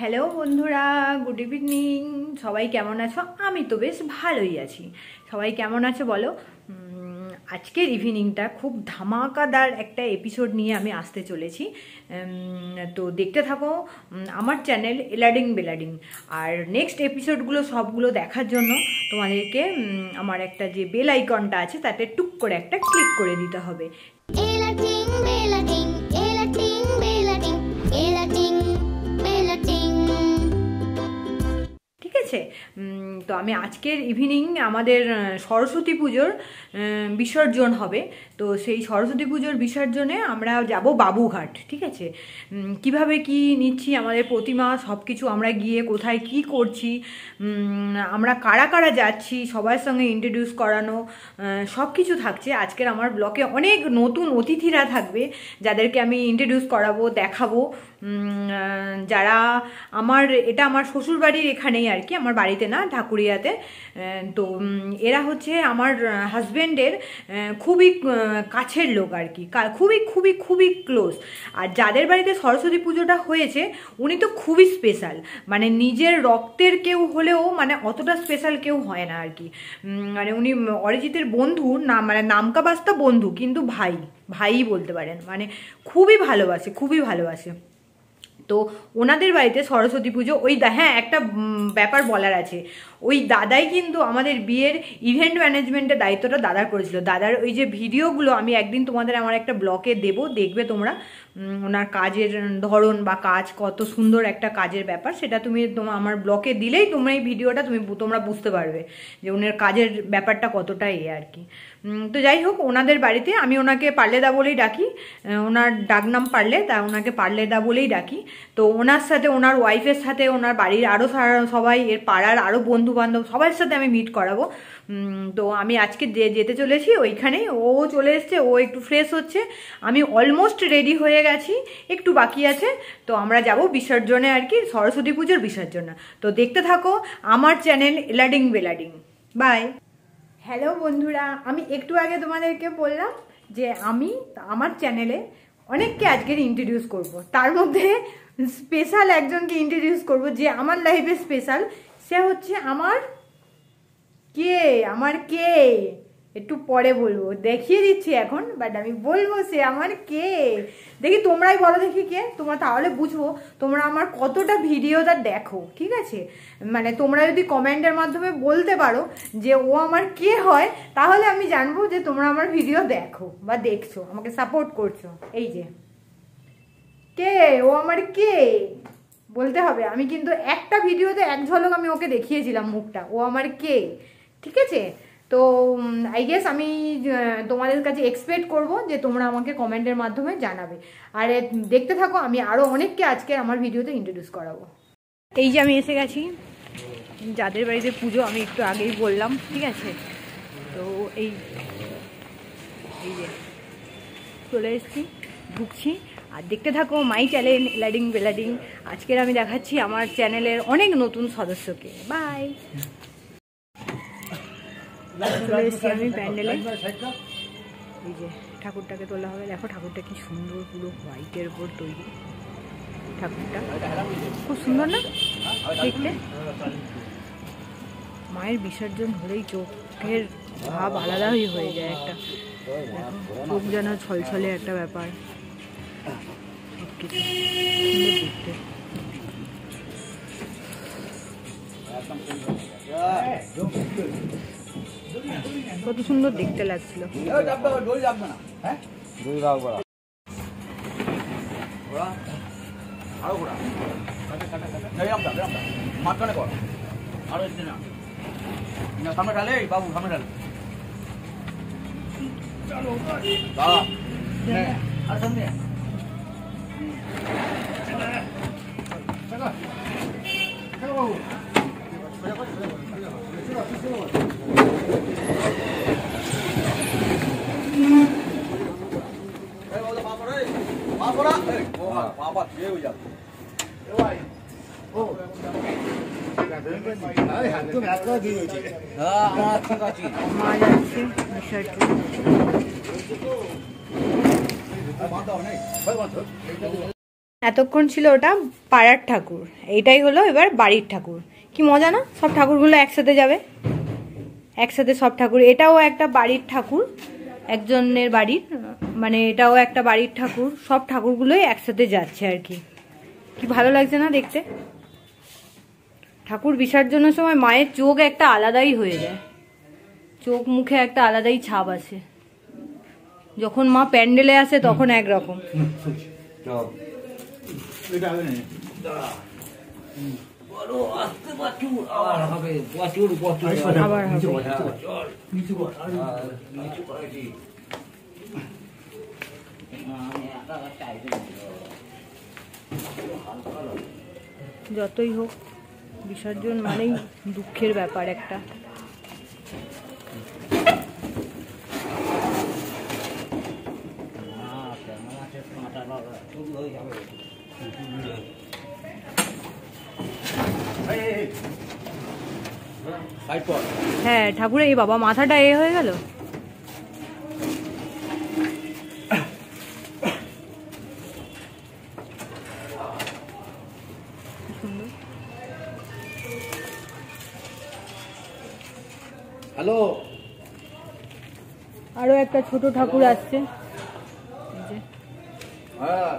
Hello বন্ধুরা, good evening. সবাই কেমন আছো? আমি তো বেশ ভালোই আছি। সবাই কেমন আছো বলো। আজকের ইভিনিংটা খুব ধামাকাদার একটা এপিসোড নিয়ে আমি আসতে চলেছি। তো দেখতে থাকো আমার চ্যানেল এলাডিং বেলাডিং। আর নেক্সট এপিসোডগুলো সবগুলো দেখার জন্য তোমাদেরকে আমার একটা যে বেল আইকনটা আছে তাতে টুক করে একটা ক্লিক করে দিতে হবে। ঠিক আছে, তো আমি আজকের ইভিনিং আমাদের সরস্বতী পুজোর বিসর্জন হবে। তো সেই সরস্বতী পুজোর বিসর্জনে আমরা যাব বাবুঘাট। ঠিক আছে, কিভাবে কি নিচ্ছি আমাদের প্রতিমা সব কিছু, আমরা গিয়ে কোথায় কি করছি, আমরা কারা কারা যাচ্ছি, সবার সঙ্গে ইন্ট্রোডিউস করানো সব কিছু থাকছে আজকের আমার ব্লগে। অনেক নতুন অতিথিরা থাকবে যাদেরকে আমি ইন্ট্রোডিউস করাবো, দেখাবো। যারা এটা আমার শ্বশুরবাড়ির এখানেই আর কি, আমার বাড়িতে না, ঢাকুরিয়াতে। তো এরা হচ্ছে আমার হাজব্যান্ডের খুবই কাছের লোক আর কি, খুবই খুবই খুবই ক্লোজ। আর যাদের বাড়িতে সরস্বতী পুজোটা হয়েছে উনি তো খুবই স্পেশাল, মানে নিজের রক্তের কেউ হলেও মানে অতটা স্পেশাল কেউ হয় না আর কি। মানে উনি অরিজিতের বন্ধু না, মানে নামকা বাস্তা বন্ধু, কিন্তু ভাই বলতে পারেন, মানে খুবই ভালোবাসে, খুবই ভালোবাসে। তো ওনাদের বাড়িতে সরস্বতী পুজো হ্যাঁ, একটা ব্যাপার বলার আছে। ওই দাদাই কিন্তু আমাদের বিয়ের ইভেন্ট ম্যানেজমেন্টের দায়িত্বটা দাদার করেছিল। দাদার ওই যে ভিডিওগুলো আমি একদিন তোমাদের আমার একটা ব্লগে দেবো, দেখবে তোমরা ওনার কাজের ধরন বা কাজ কত সুন্দর একটা কাজের ব্যাপার, সেটা আমার ব্লগে দিলেই তোমরা এই ভিডিওটা তোমরা বুঝতে পারবে যে ওনার কাজের ব্যাপারটা কতটা আর কি। তো যাই হোক, ওনাদের বাড়িতে আমি ওনাকে পার্লেদা বলেই ডাকি, ওনার ডাকনাম পার্লে, তা ওনাকে পার্লেদা বলেই ডাকি। তো ওনার সাথে, ওনার ওয়াইফের সাথে, ওনার বাড়ির আরও সবাই, এর পাড়ার আরও বন্ধু বান্ধব সবার সাথে আমি মিট করাবো। তো আমি আজকে যেতে চলেছি ওইখানেই। ও চলে এসছে, ও একটু ফ্রেশ হচ্ছে, আমি অলমোস্ট রেডি হয়ে গেছি, একটু বাকি আছে। তো আমরা যাব বিসর্জনে আর কি, সরস্বতী পুজোর বিসর্জন। তো দেখতে থাকো আমার চ্যানেল এলাডিং বেলাডিং। বাই। হ্যালো বন্ধুরা, আমি একটু আগে তোমাদেরকে বললাম যে আমি আমার চ্যানেলে অনেককে আজকের ইন্ট্রোডিউস করব, তার মধ্যে স্পেশাল একজনকে ইন্ট্রোডিউস করব যে আমার লাইফে স্পেশাল। সে হচ্ছে আমার কে একটু পরে বলবো, দেখিয়ে দিচ্ছি এখন, বাট আমি বলবো সে আমার কে। দেখি তোমরাই বলো দেখি কে, তোমরা তাহলে বুঝবো তোমরা আমার কতটা ভিডিওটা দেখো। ঠিক আছে, মানে তোমরা যদি কমেন্টের মাধ্যমে বলতে পারো যে ও আমার কে হয়, তাহলে আমি জানবো যে তোমরা আমার ভিডিও দেখো বা দেখছো, আমাকে সাপোর্ট করছো। এই যে কে, ও আমার কে বলতে হবে। আমি কিন্তু একটা ভিডিওতে এক ঝলক আমি ওকে দেখিয়েছিলাম মুখটা, ও আমার কে। ঠিক আছে, তো আই গেস আমি তোমাদের কাছে এক্সপেক্ট করব যে তোমরা আমাকে কমেন্টের মাধ্যমে জানাবে। আর দেখতে থাকো, আমি আরও অনেককে আজকে আমার ভিডিওতে ইন্ট্রোডিউস করাবো। এই যে আমি এসে গেছি যাদের বাড়িতে পুজো, আমি একটু আগেই বললাম। ঠিক আছে, তো এই যে চলে এসেছি, ঢুকছি। আর দেখতে থাকো মাই চ্যানেল এলাডিং বেলাডিং। আজকের আমি দেখাচ্ছি আমার চ্যানেলের অনেক নতুন সদস্যকে। বাই। চলে এসেছি আমি প্যান্ডেলে। এই যে ঠাকুরটাকে তোলা হবে, দেখো ঠাকুরটা কি সুন্দর, পুরো হোয়াইটের উপর তৈরি। ঠাকুরটা খুব সুন্দর না দেখতে? মায়ের বিসর্জন হলেই চোখের ভাব আলাদাই হয়ে যায় একটা, চোখ যেন ছলছলে একটা ব্যাপার, সব কিছু দেখতে। কত সুন্দর দেখতে লাগছিল। সামনে ঢালে বাবু, সামনে ঢালে আর সামনে বাবা দিয়ে হয়ে যাবে। এতক্ষণ ছিল ওটা পাড়ার ঠাকুর, এইটাই হলো এবার বাড়ির ঠাকুর। কি মজা না, সব ঠাকুরগুলো একসাথে যাবে, একসাথে সব ঠাকুর। এটাও একটা বাড়ির ঠাকুর, একজনের বাড়ির, মানে এটাও একটা বাড়ির ঠাকুর, সব ঠাকুরগুলোই একসাথে যাচ্ছে আর কি। কি ভালো লাগছে না দেখতে। ঠাকুর বিসর্জনের সময় মায়ের চোখ একটা আলাদাই হয়ে যায়, চোখ মুখে একটা আলাদাই ছাপ আছে। যখন মা প্যান্ডেলে আসে তখন একরকম। আবার যতই হোক বিসর্জন মানেই দুঃখের ব্যাপার একটা। হ্যাঁ ঠাকুরের এই বাবা মাথাটা এ হয়ে গেল। হ্যালো, আরো একটা ছোট ঠাকুর আসছে। হ্যাঁ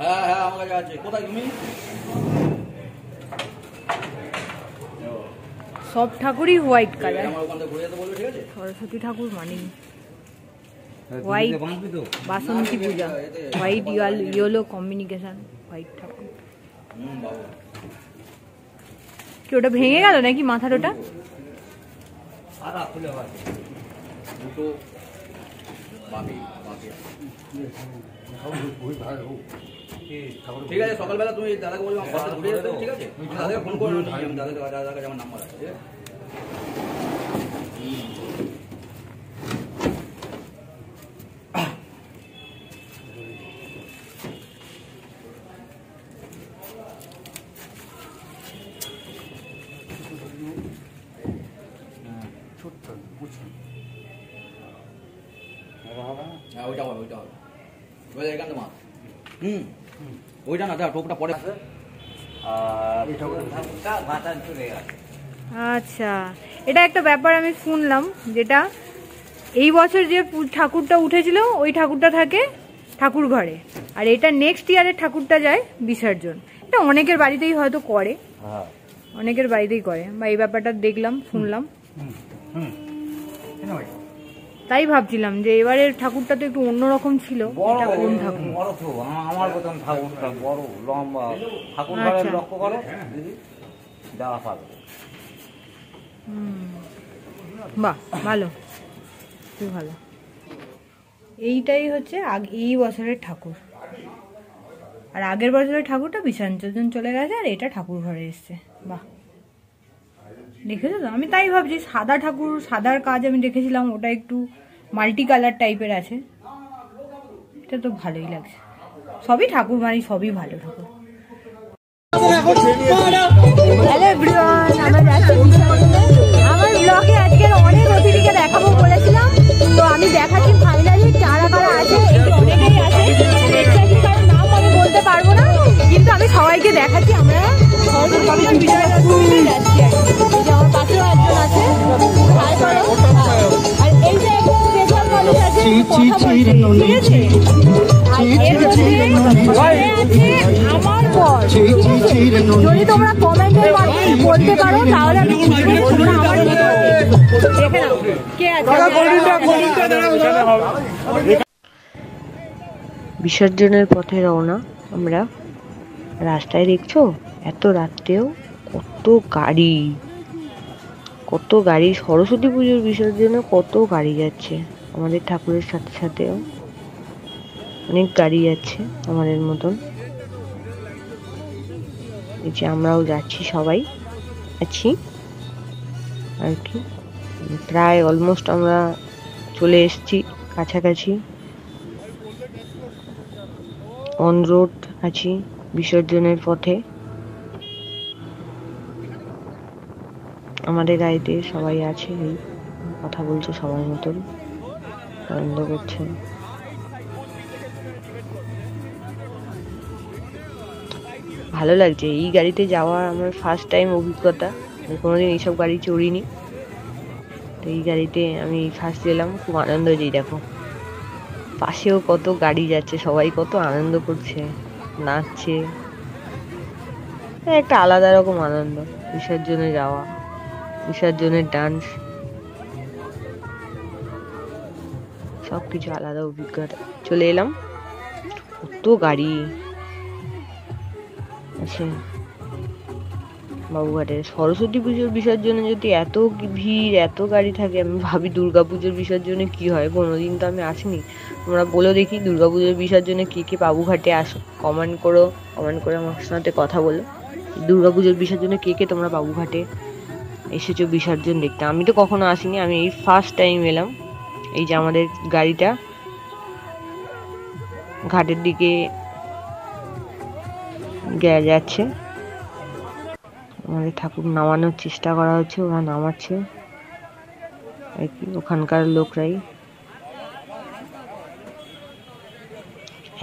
হ্যাঁ হ্যাঁ আমার কাছে আছে। কোথায় তুমি? সব ঠাকুরই হোয়াইট কালার। আমার ওখান থেকে ঘুরে যেতে বলবে, ঠিক আছে? সরস্বতী ঠাকুর মানেই white, Basanti Puja white yellow combination, white ঠাকুর। বাবু কি ওটা ভেঙে গেল নাকি মাথার? ওটা সাদা খুলে আছে দুটো বাকি বাকি। ঠিক আছে, সকালবেলা তুমি দাদাকে বলবো আমার ঘুরে যেতে, ঠিক আছে? দাদাকে ফোন করে আমি দাদার কাছে আমার নাম্বার আছে, ঠিক আছে? হ্যাঁ ওইটা হবে, ওইটা হবে। এখান থেকে মাছ ওইটা না, টোপটা পরে। আচ্ছা, এটা একটা ব্যাপার আমি শুনলাম, যেটা এই বছর যে ঠাকুরটা উঠেছিল ওই ঠাকুরটা থাকে ঠাকুর ঘরে, আর এটা নেক্সট ইয়ারের ঠাকুরটা যায় বিসর্জন। এটা অনেকের বাড়িতেই হয়তো করে, অনেকের বাড়িতেই করে, বা এই ব্যাপারটা দেখলাম শুনলাম, তাই ভাবছিলাম যে এবারের ঠাকুরটা তো একটু অন্যরকম ছিল। এটা কোন ঠাকুর? আমার প্রথম ঠাকুরটা বড় লম্বা ঠাকুর, লক্ষ্য করো দিদি, দেওয়া পাবে। বাহ, ভালো, খুব ভালো। এইটাই হচ্ছে এই বছরের ঠাকুর, আর আগের বছরের ঠাকুরটা বিসর্জন চলে গেছে, আর এটা ঠাকুর ঘরে এসছে। বাহ, দেখেছো তো? আমি তাই ভাবছি সাদা ঠাকুর, সাদার কাজ আমি দেখেছিলাম, ওটা একটু মাল্টি কালার টাইপের আছে। এটা তো ভালোই লাগছে। সবই ঠাকুর মানে সবই ভালো ঠাকুর। হ্যালো এভরিওয়ান, আমার ব্লগে আজকের অনেক অতিথিকে দেখাবো বলেছিলাম, তো আমি দেখাচ্ছি ফাইনালি কারা কারা আছে। অনেকেই আছে, কারোর নাম আমি বলতে পারবো না, কিন্তু আমি সবাইকে দেখাচ্ছি। আমরা যাচ্ছি, আমার পাশেও একজন আছে, আর এই যে একটা স্পেশাল মানুষ আছে, ঠিক আছে? আমার পর যদি তোমরা কমেন্টের মাধ্যমে বলতে পারো তাহলে আমি আমার দেখে নাও কে আছে। বিসর্জনের পথে রওনা আমরা। রাস্তায় দেখছো এত রাত্রেও কত গাড়ি, কত গাড়ি। সরস্বতী পুজোর বিসর্জনে কত গাড়ি যাচ্ছে, আমাদের ঠাকুরের সাথে সাথেও অনেক গাড়ি যাচ্ছে আমাদের মতন। এই যে আমরাও যাচ্ছি, সবাই আছি আর কি। প্রায় অলমোস্ট আমরা চলে এসেছি কাছাকাছি, অন রোড আছি বিসর্জনের পথে। আমাদের গাড়িতে সবাই আছে, এই কথা বলছে সবার মতন, আনন্দ করছে। ভালো লাগছে। এই গাড়িতে যাওয়ার আমার ফার্স্ট টাইম অভিজ্ঞতা, আমি কোনোদিন এইসব গাড়ি চড়িনি। তো এই গাড়িতে আমি ফার্স্ট গেলাম, খুব আনন্দ হয়েছে। দেখো পাশেও কত গাড়ি যাচ্ছে, সবাই কত আনন্দ করছে, নাচছে। একটা আলাদা রকম আনন্দ বিসর্জনে যাওয়া, বিসর্জনের ডান্স, সবকিছু আলাদা অভিজ্ঞতা। চলে এলাম, কত গাড়ি আছে বাবুঘাটে। সরস্বতী পুজোর বিসর্জনে যদি এত ভিড়, এত গাড়ি থাকে, আমি ভাবি দুর্গাপুজোর বিসর্জনে কি হয়। কোনোদিন তো আমি আসিনি। তোমরা বলো দেখি, দুর্গাপুজোর বিসর্জনে কে কে বাবুঘাটে আসো, কমেন্ট করো, কমেন্ট করে আমার সাথে কথা বলো। দুর্গাপুজোর বিসর্জনে কে কে তোমরা বাবুঘাটে এসেছো বিসর্জন দেখতে। আমি তো কখনো আসিনি, আমি এই ফার্স্ট টাইম এলাম। এই যে আমাদের গাড়িটা ঘাটের দিকে যাচ্ছে, আমাদের ঠাকুর নামানোর চেষ্টা করা হচ্ছে, ওরা নামাচ্ছে ওখানকার লোকরাই।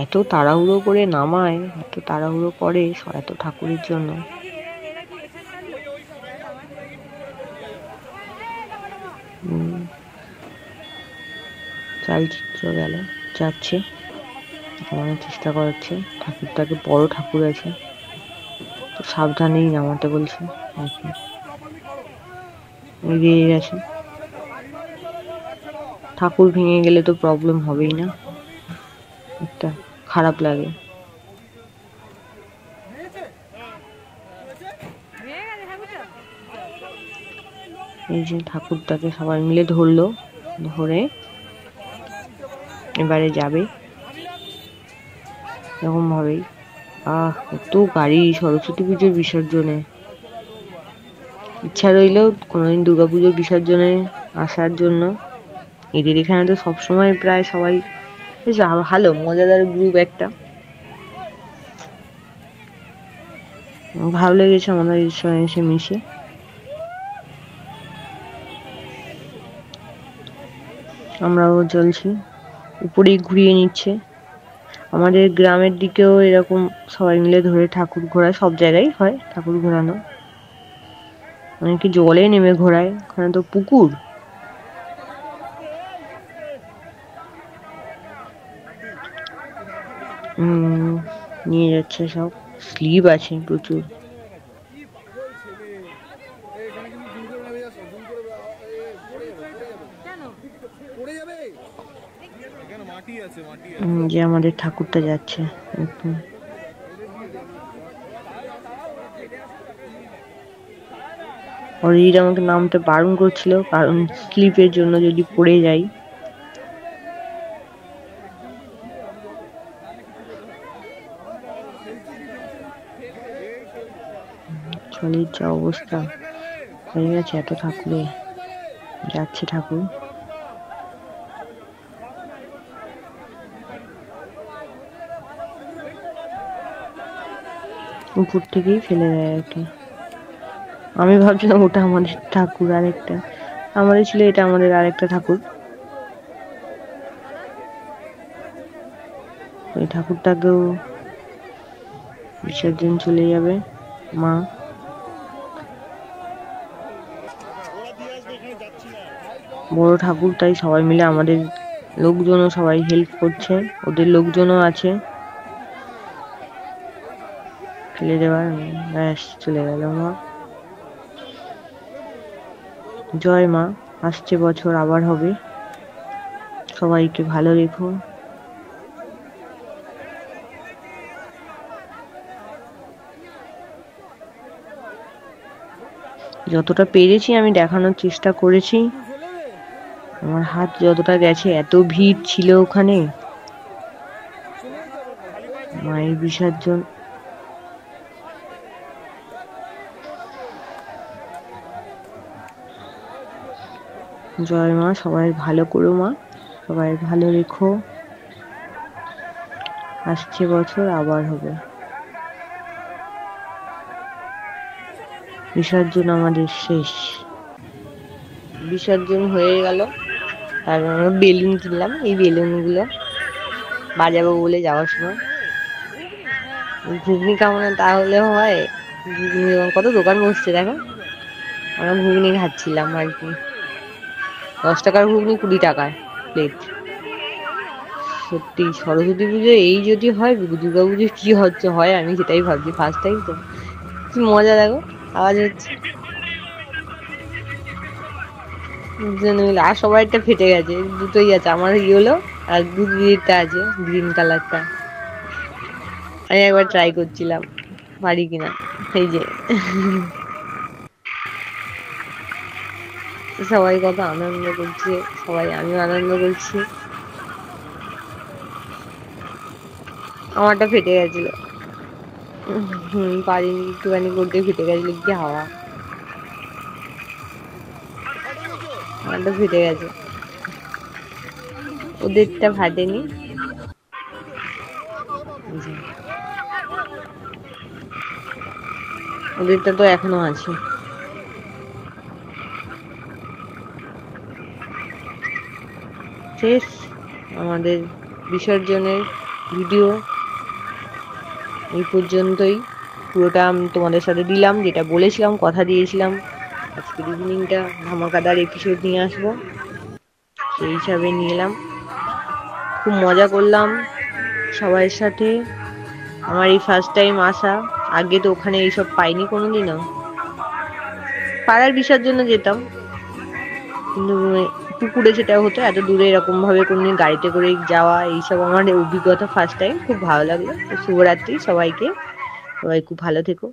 এত তাড়াহুড়ো করে নামায়, এত তাড়াহুড়ো করে এত ঠাকুরের জন্য। চালচিত্র গেল যাচ্ছে, নামানোর চেষ্টা করাচ্ছে। ঠাকুরটাকে, বড় ঠাকুর আছে, তো সাবধানেই নামাতে বলছে আর কি। এগিয়ে গেছে, ঠাকুর ভেঙে গেলে তো প্রবলেম হবেই না, একটা খারাপ লাগে। এই যে ঠাকুরটাকে সবাই মিলে ধরলো, ধরে এবারে যাবে এরকম ভাবেই। কত গাড়ি সরস্বতী পুজোর বিসর্জনে। ইচ্ছা রইল কোনোদিন দুর্গাপুজোর বিসর্জনে আসার জন্য। এদের এখানে তো সবসময় প্রায় সবাই বেশ ভালো মজাদার গ্রুপ একটা। ভালো লেগেছে আমাদের সঙ্গে এসে মিশে। আমরাও চলছি, উপরেই ঘুরিয়ে নিচ্ছে। আমাদের গ্রামের দিকেও এরকম সবাই মিলে ধরে ঠাকুর ঘোরায়, সব জায়গায় হয় ঠাকুর ঘোরানো। অনেকে জলে নেমে ঘোরায়, ওখানে তো পুকুর। নিয়ে যাচ্ছে সব, স্লিপ আছে প্রচুর। যে আমাদের ঠাকুরটা যাচ্ছে একদম। অরিজিৎ আমাকে নামতে বারণ করছিল, কারণ স্লিপের জন্য যদি পড়ে যাই। চলে যা অবস্থা হয়ে গেছে, এত ঠাকুরে যাচ্ছে ঠাকুর। উপর থেকেই ফেলে দেয় আর কি। আমি ভাবছিলাম ওটা আমাদের ঠাকুর, আরেকটা আমাদের ছিল, এটা আমাদের আরেকটা ঠাকুর। ওই ঠাকুরটাকেও বিসর্জন চলে যাবে মা। বড় ঠাকুর, তাই সবাই মিলে আমাদের লোকজনও সবাই হেল্প করছে, ওদের লোকজনও আছে। ফেলে দেওয়ার ব্যাস, চলে গেল মা। জয় মা, আসছে বছর আবার হবে। সবাইকে ভালো রেখো। যতটা পেরেছি আমি দেখানোর চেষ্টা করেছি, আমার হাত যতটা গেছে। এত ভিড় ছিল ওখানে, মায়ের বিসর্জন। জয় মা, সবাই ভালো করো মা, সবাই ভালো রেখো। আসছে বছর আবার হবে। বিসর্জন আমাদের শেষ, বিসর্জন হয়ে গেল। তারপর আমরা বেলুন কিনলাম, এই বেলুনগুলো বাজাবো বলে যাওয়ার সময়। ঘুগনি খাবো না তাহলে হয়? ঘুগনি কত দোকান বসছে দেখো, আমরা ঘুগনি খাচ্ছিলাম আর কি। 10 টাকার ঘুগনি 20 টাকায় প্লেট। সত্যি সরস্বতী পুজো এই যদি হয়, দুর্গা পুজো কি হচ্ছে হয় আমি সেটাই ভাবছি, ফার্স্ট টাইম তো। কি মজা দেখো, আওয়াজ হচ্ছে আর সবাইটা ফেটে গেছে, দুটোই আছে, আমার ইয়েলো আর দুধটা আছে গ্রিন কালারটা। আমি একবার ট্রাই করছিলাম পারি কিনা, এই যে সবাই কত আনন্দ করছে, সবাই আমিও আনন্দ করছি। আমারটা ফেটে গেছিল, পারিনি, একটুখানি করতে ফেটে গেছিল, কি হাওয়া, আমারটা ফেটে গেছে, ওদেরটা ফাটেনি। ওদেরটা তো এখনো আছে। শেষ আমাদের বিসর্জনের ভিডিও এই পর্যন্তই। পুরোটা আমি তোমাদের সাথে দিলাম, যেটা বলেছিলাম, কথা দিয়েছিলাম আজকের ইভিনিংটা ধামাকাদার এপিসোড নিয়ে আসবো, সেই হিসাবে নিয়ে এলাম। খুব মজা করলাম সবার সাথে। আমার এই ফার্স্ট টাইম আসা, আগে তো ওখানে এইসব পাইনি কোনোদিনও। পাড়ার বিসর্জনে যেতাম কিন্তু পুকুরে সেটা হতো, এত দূরে এরকম ভাবে কোনদিন গাড়িতে করে যাওয়া এইসব আমার অভিজ্ঞতা ফার্স্ট টাইম। খুব ভালো লাগলো। শুভরাত্রি সবাইকে, সবাই খুব ভালো থেকো।